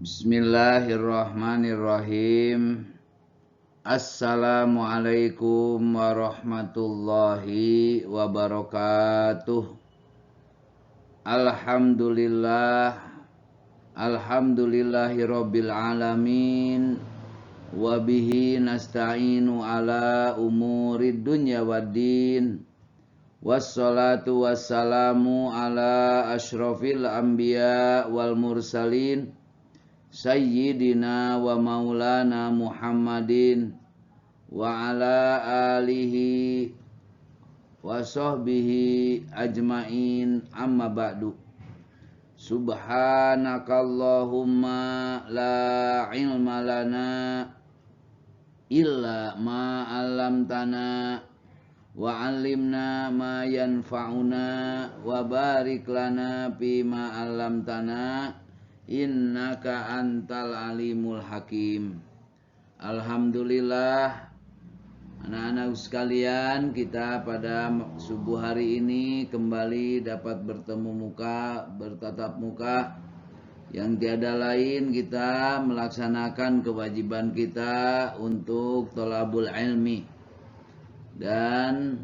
Bismillahirrahmanirrahim. Assalamualaikum warahmatullahi wabarakatuh. Alhamdulillahirabbil alamin. Wa bihi nasta'inu ala umurid dunya waddin. Wassalatu wassalamu ala asyrafil anbiya wal mursalin Sayyidina wa maulana Muhammadin wa ala alihi wa sahbihi ajma'in, amma ba'du. Subhanakallahumma la ilma lana illa ma 'allamtana wa 'allimna ma yanfa'una wa barik lana fima 'allamtana innaka antal alimul hakim. Alhamdulillah, anak-anak sekalian, kita pada subuh hari ini kembali dapat bertatap muka, yang tiada lain kita melaksanakan kewajiban kita untuk thalabul ilmi. Dan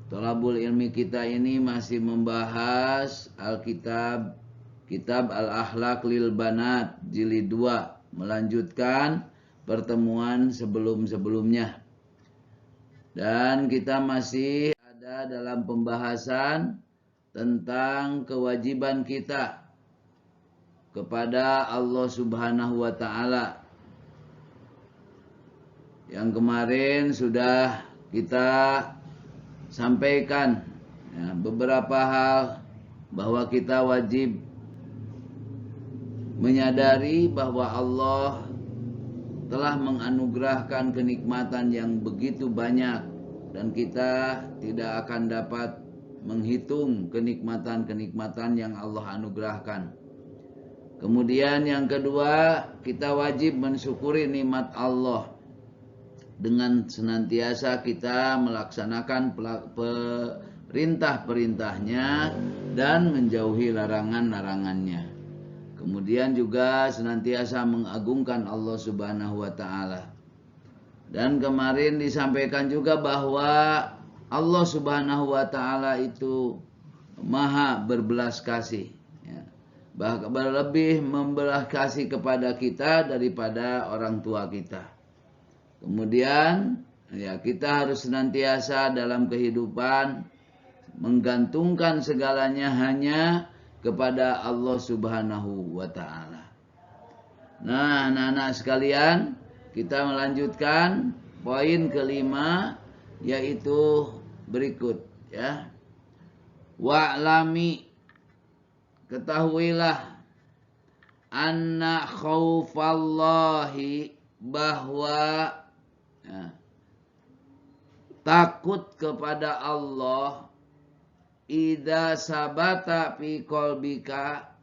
thalabul ilmi kita ini masih membahas Kitab Al-Akhlaq lil Banat jilid 2, melanjutkan pertemuan sebelum-sebelumnya. Dan kita masih ada dalam pembahasan tentang kewajiban kita kepada Allah Subhanahu wa taala. Yang kemarin sudah kita sampaikan beberapa hal, bahwa kita wajib menyadari bahwa Allah telah menganugerahkan kenikmatan yang begitu banyak, dan kita tidak akan dapat menghitung kenikmatan-kenikmatan yang Allah anugerahkan. Kemudian yang kedua, kita wajib mensyukuri nikmat Allah dengan senantiasa kita melaksanakan perintah-perintahnya dan menjauhi larangan-larangannya. Kemudian juga senantiasa mengagungkan Allah Subhanahu wa taala. Dan kemarin disampaikan juga bahwa Allah Subhanahu wa taala itu maha berbelas kasih, bahkan lebih membelas kasih kepada kita daripada orang tua kita. Kemudian kita harus senantiasa dalam kehidupan menggantungkan segalanya hanya kepada Allah Subhanahu wa ta'ala. Nah, anak-anak sekalian, kita melanjutkan poin kelima, yaitu berikut Wa'lami, ketahuilah, anna khaufallahi, bahwa takut kepada Allah, idza sabata fi qalbika,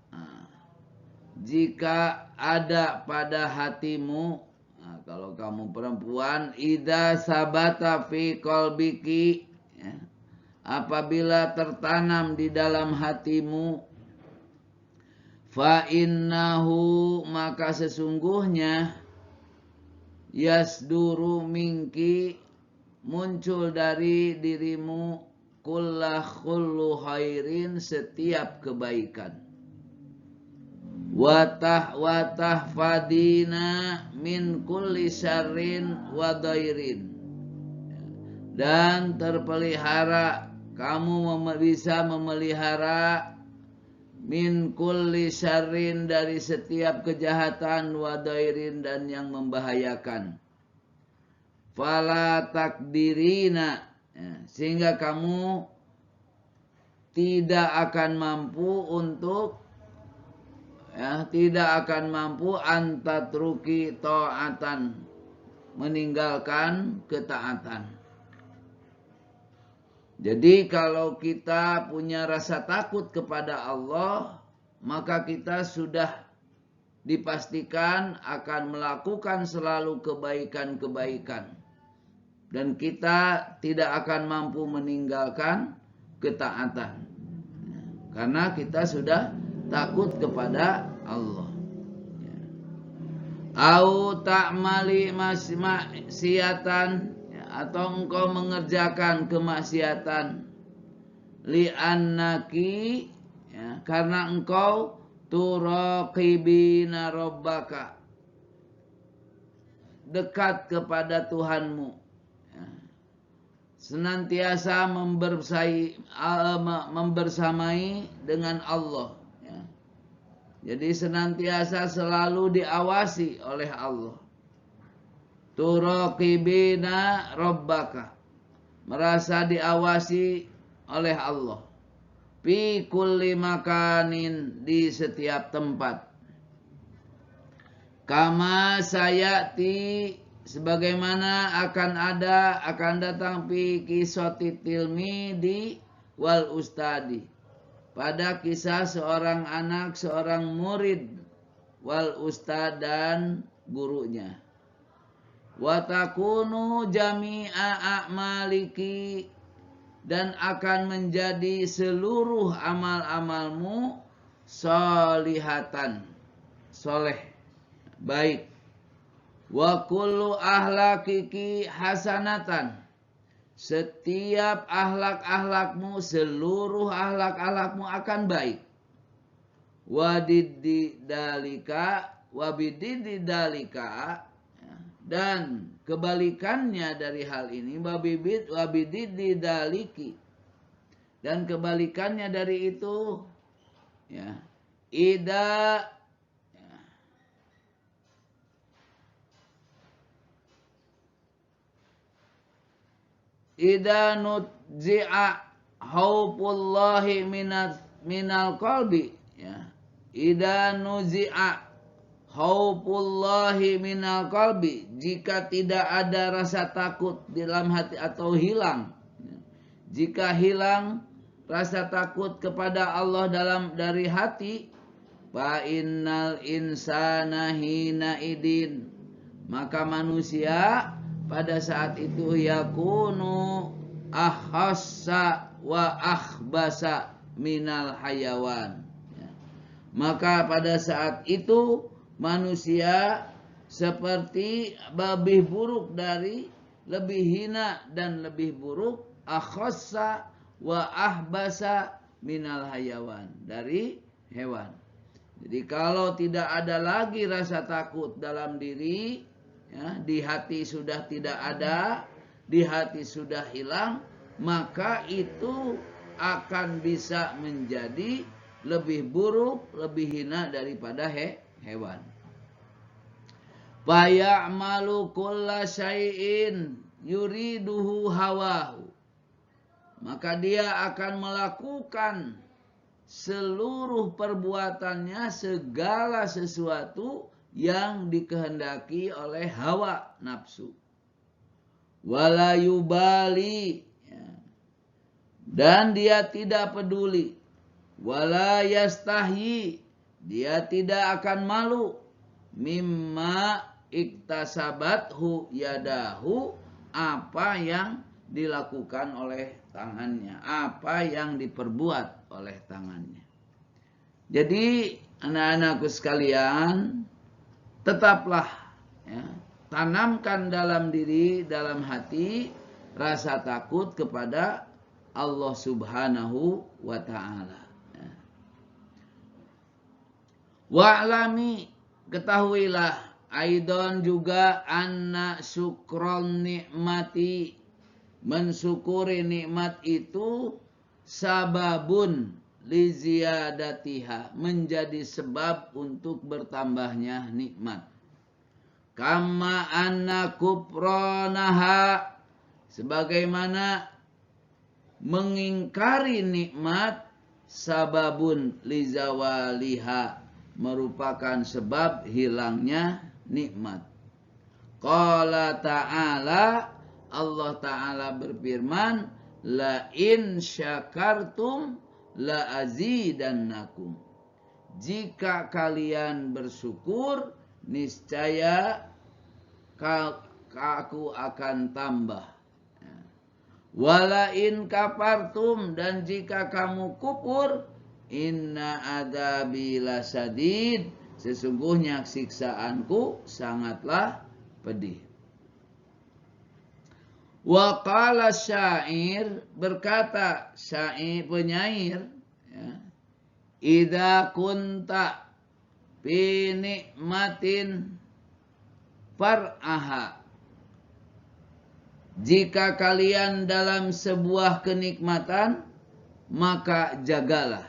jika ada pada hatimu. Kalau kamu perempuan, idza sabata fi qalbiki, apabila tertanam di dalam hatimu, fa innahu, maka sesungguhnya, yasduru minki, muncul dari dirimu, kullu khairin, setiap kebaikan, watahfadina min kulli syarrin wa dhairin, dan terpelihara, kamu bisa memelihara, min kulli syarrin, dari setiap kejahatan, wa dhairin, dan yang membahayakan, fala takdirina, sehingga kamu tidak akan mampu untuk antatruki ta'atan, meninggalkan ketaatan. Jadi kalau kita punya rasa takut kepada Allah, maka kita sudah dipastikan akan melakukan selalu kebaikan-kebaikan, dan kita tidak akan mampu meninggalkan ketaatan, karena kita sudah takut kepada Allah. Au ta'mali maksiatan, atau engkau mengerjakan kemaksiatan, li'annaki, karena engkau turaqibina rabbaka, dekat kepada Tuhanmu, senantiasa membersamai dengan Allah. Jadi senantiasa selalu diawasi oleh Allah. Turaqibina rabbaka, merasa diawasi oleh Allah. Fi kulli makanin, di setiap tempat. Kama sayati, sebagaimana akan datang fi qissati tilmidi wal ustadi, pada kisah seorang anak, seorang murid, wal ustad, dan gurunya. Wa takunu jami'a a'maliki, dan akan menjadi seluruh amal-amalmu solihatan, soleh, baik. Wa kullu ahlakiki hasanatan, setiap ahlak-ahlakmu, seluruh ahlak-ahlakmu akan baik. Wadiddi dalika, dan kebalikannya dari hal ini, wabididdi daliki, dan kebalikannya dari itu, Ida nutzi'a haupullahi minal qalbi, Ida nuzi'a haupullahi minal qalbi, jika tidak ada rasa takut di dalam hati atau hilang, jika hilang rasa takut kepada Allah dari hati, fa innal insana hina idin, maka manusia pada saat itu yakunu ahassa wa akhbasa minal hayawan, maka pada saat itu manusia seperti lebih buruk dari, lebih hina dan lebih buruk, akhassa wa ahbasa minal hayawan, dari hewan. Jadi kalau tidak ada lagi rasa takut dalam diri, di hati sudah tidak ada, di hati sudah hilang, maka itu akan bisa menjadi lebih buruk, lebih hina daripada hewan. Faya'malu kulla syai'in yuriduhu hawahu, maka dia akan melakukan seluruh perbuatannya, segala sesuatu yang dikehendaki oleh hawa nafsu. Wala yubali, dan dia tidak peduli. Wala yastahyi, dia tidak akan malu. Mimma iktasabathu yadahu, apa yang dilakukan oleh tangannya, apa yang diperbuat oleh tangannya. Jadi anak-anakku sekalian, tetaplah tanamkan dalam diri, dalam hati, rasa takut kepada Allah Subhanahu wa ta'ala. Wa'lami, ketahuilah, aidon juga, anna syukron nikmati, mensyukuri nikmat itu sababun li ziyadatiha, menjadi sebab untuk bertambahnya nikmat. Kama anna kupronaha, sebagaimana mengingkari nikmat sababun li zawaliha, merupakan sebab hilangnya nikmat. Qala ta'ala, Allah Ta'ala berfirman, la in syakartum la azidannakum, jika kalian bersyukur, niscaya aku akan tambah. Wala in kafartum, dan jika kamu kufur, inna adzabi lasadid, sesungguhnya siksaanku sangatlah pedih. Wa qala syair, berkata syair penyair, ya, idza kunta fi nikmatin far'aha, jika kalian dalam sebuah kenikmatan maka jagalah.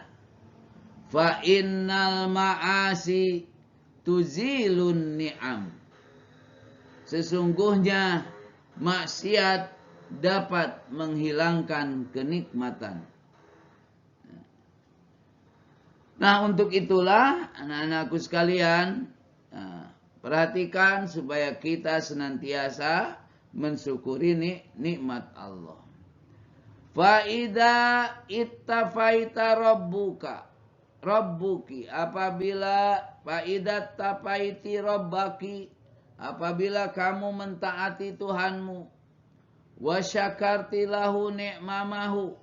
Fa innal ma'asi tuzilun ni'am, sesungguhnya maksiat dapat menghilangkan kenikmatan. Nah, untuk itulah anak-anakku sekalian, perhatikan supaya kita senantiasa mensyukuri nikmat Allah. Fa idza ittafaita rabbuki, apabila fa idza tafaiti rabbaki, apabila kamu mentaati Tuhanmu, wa syakarti lahu ni'mamahu,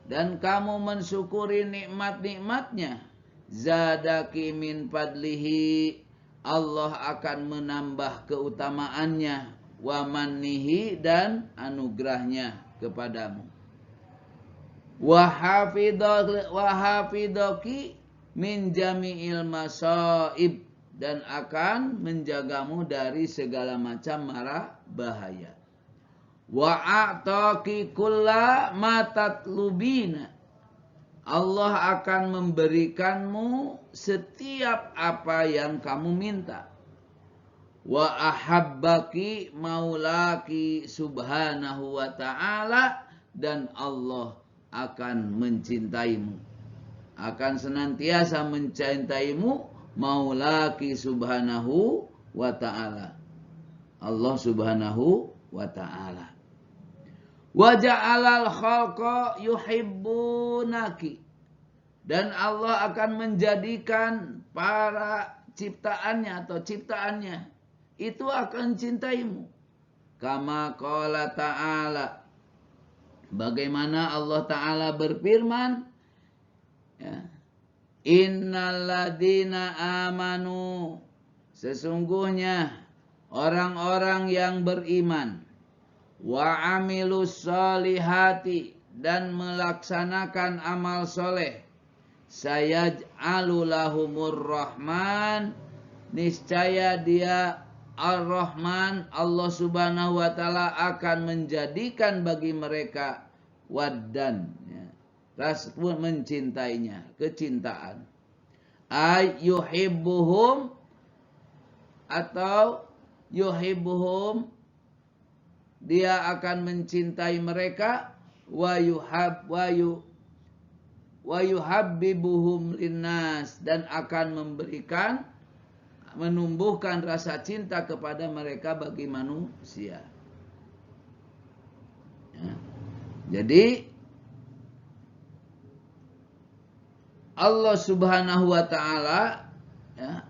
dan kamu mensyukuri nikmat-nikmatnya, zadaki min fadlihi, Allah akan menambah keutamaannya, wa mannihi, dan anugerahnya kepadamu. Wa hafidhaki min jami'il masaib, dan akan menjagamu dari segala macam mara bahaya. Wa a'taki kulla ma tatlubina, Allah akan memberikanmu setiap apa yang kamu minta. Wa ahabbaki maulaki subhanahu wa ta'ala, dan Allah akan mencintaimu, akan senantiasa mencintaimu, maulaki subhanahu wa ta'ala, Allah subhanahu wa ta'ala. Wa ja'alal khalqa yuhibbunaki, dan Allah akan menjadikan para ciptaannya atau ciptaannya itu akan cintaimu. Kama qala ta'ala, bagaimana Allah Ta'ala berfirman, ya, innal ladina amanu, sesungguhnya orang-orang yang beriman, wa amilus solihati, dan melaksanakan amal soleh, sayaj'alu lahumur rahman, niscaya dia Ar-Rahman, Allah subhanahu wa ta'ala akan menjadikan bagi mereka waddan, ya, rasul mencintainya, kecintaan. Ay yuhibbuhum, atau yuhibbuhum, dia akan mencintai mereka, wa yuhabbibuhum linnas, dan akan menumbuhkan rasa cinta kepada mereka bagi manusia. Ya. Jadi Allah subhanahu wa ta'ala, ya,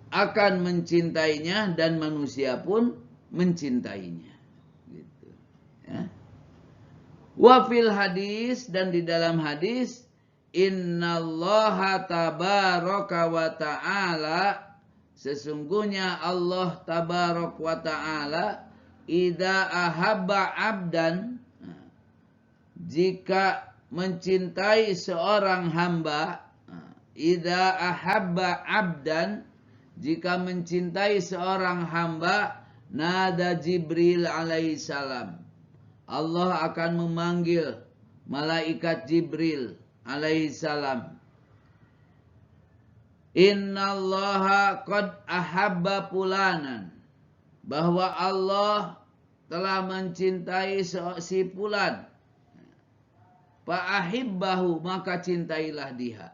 akan mencintainya dan manusia pun mencintainya. Gitu. Ya. Wa fil hadis, dan di dalam hadis, innallaha tabaraka wa ta'ala, sesungguhnya Allah tabarak wa ta'ala, idza ahabba abdan, jika mencintai seorang hamba, idza ahabba abdan, jika mencintai seorang hamba, nada Jibril alaihissalam, Allah akan memanggil malaikat Jibril alaihissalam, innallaha qad ahabba fulanan, bahwa Allah telah mencintai si fulan, fa'ahibbahu, maka cintailah dia.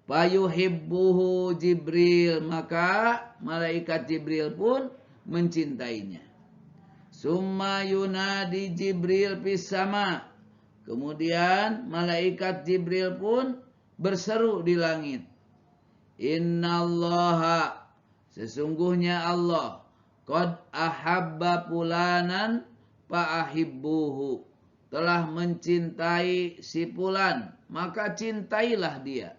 Fayuhibbuhu Jibril, maka malaikat Jibril pun mencintainya. Summa yunadi Jibril fis sama, kemudian malaikat Jibril pun berseru di langit, innallaha, sesungguhnya Allah, qad ahabba fulanan fa'ahibbuhu, telah mencintai si fulan, maka cintailah dia.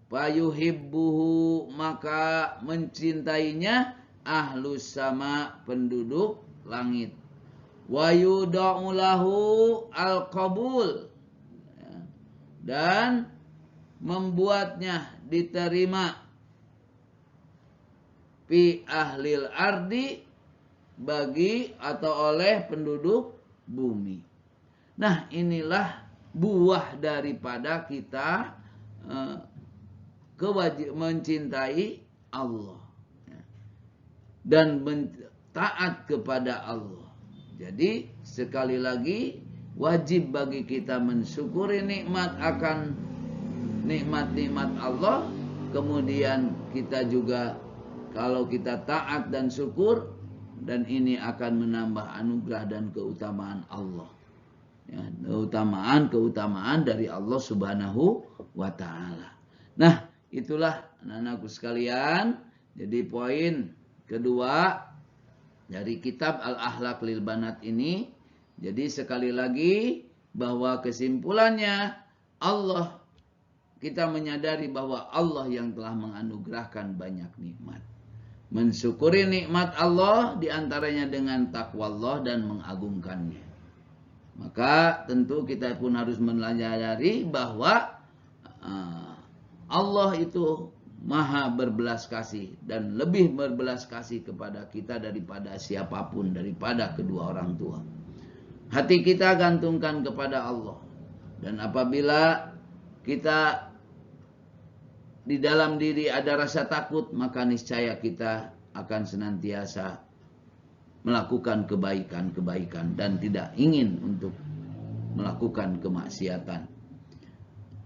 fayuhibbuhu maka mencintainya ahlus sama penduduk langit, wa yudau lahu al-qabul dan membuatnya diterima fi ahlil ardi bagi atau oleh penduduk bumi. Nah, inilah buah daripada kita mencintai Allah dan taat kepada Allah. Jadi sekali lagi wajib bagi kita mensyukuri nikmat akan nikmat-nikmat Allah. Kemudian kita juga kalau kita taat dan syukur, dan ini akan menambah anugerah dan keutamaan Allah. Ya, keutamaan dari Allah Subhanahu wa Ta'ala. Nah, itulah anak-anakku sekalian. Jadi poin kedua dari kitab Al-Akhlaq lil Banat ini. Jadi sekali lagi bahwa kesimpulannya Allah, kita menyadari bahwa Allah yang telah menganugerahkan banyak nikmat. Mensyukuri nikmat Allah diantaranya dengan takwa Allah dan mengagungkannya. Maka tentu kita pun harus menyadari bahwa Allah itu maha berbelas kasih dan lebih berbelas kasih kepada kita daripada siapapun, daripada kedua orang tua. Hati kita gantungkan kepada Allah. Dan apabila kita di dalam diri ada rasa takut, maka niscaya kita akan senantiasa melakukan kebaikan-kebaikan dan tidak ingin untuk melakukan kemaksiatan.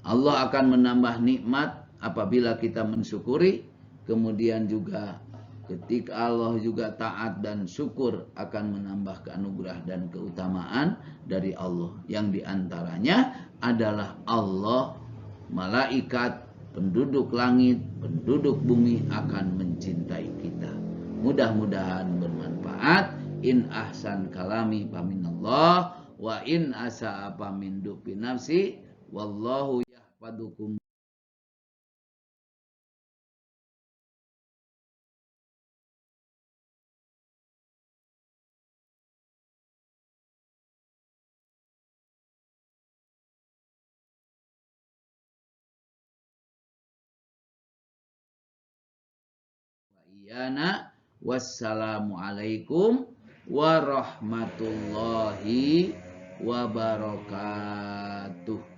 Allah akan menambah nikmat apabila kita mensyukuri. Kemudian juga ketika Allah juga taat dan syukur akan menambah keanugerah dan keutamaan dari Allah. Yang diantaranya adalah Allah, malaikat, penduduk langit, penduduk bumi akan mencintai kita. Mudah-mudahan bermanfaat. In ahsan kalami faminallah wa in asa'a famin dubi nafsi wallahu yahfadukum. Iyana wassalamualaikum warahmatullahi wabarakatuh.